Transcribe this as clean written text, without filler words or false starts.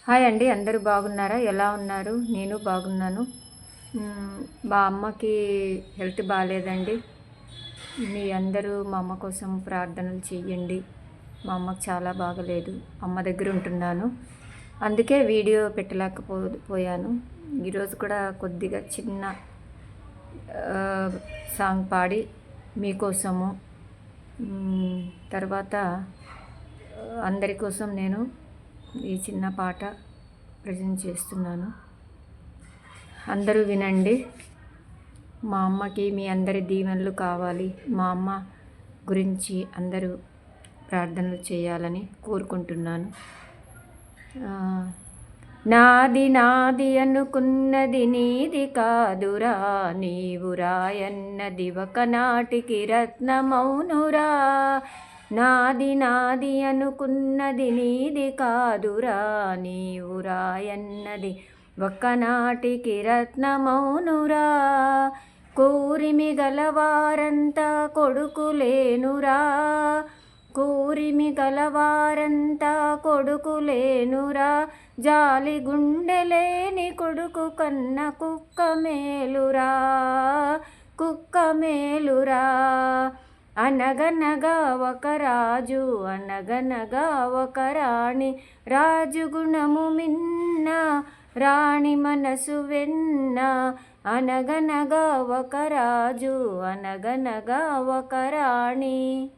Hi అండి, అందరూ బాగున్నారా? ఎలా ఉన్నారు? నేను బాగున్నాను. మా అమ్మకి హెల్త్ బాలేదండి. మీ అందరూ మా అమ్మ కోసం ప్రార్థనలు చెయ్యండి. మా అమ్మకి చాలా బాగలేదు. అమ్మ దగ్గర ఉంటున్నాను. అందుకే వీడియో పోయాను. ఈరోజు కూడా కొద్దిగా చిన్న సాంగ్ పాడి మీకోసము, తర్వాత అందరి కోసం నేను ఈ చిన్న పాట ప్రజెంట్ చేస్తున్నాను. అందరూ వినండి. మా అమ్మకి మీ అందరి దీవెనలు కావాలి. మా అమ్మ గురించి అందరూ ప్రార్థనలు చేయాలని కోరుకుంటున్నాను. నాది నాది అనుకున్నది నీది కాదురా, నీవు రాయన్నది ఒకనాటికి రత్నమౌనురా. నాది నాది అనుకున్నది నీది కాదురా, నీవు రాయన్నది ఒకనాటికి రత్నమౌనురా. కూరిమి గలవారంతా కొడుకులేనురా, కూరిమి గలవారంతా కొడుకులేనురా. జాలి గుండెలేని కొడుకు కన్న కుక్క మేలురా, కుక్క మేలురా. అనగనగా ఒక రాజు, అనగనగా ఒక రాణి, రాజు గుణము మిన్న, రాణి మనసు వెన్న. అనగనగా ఒక రాజు, అనగనగా ఒక రాణి.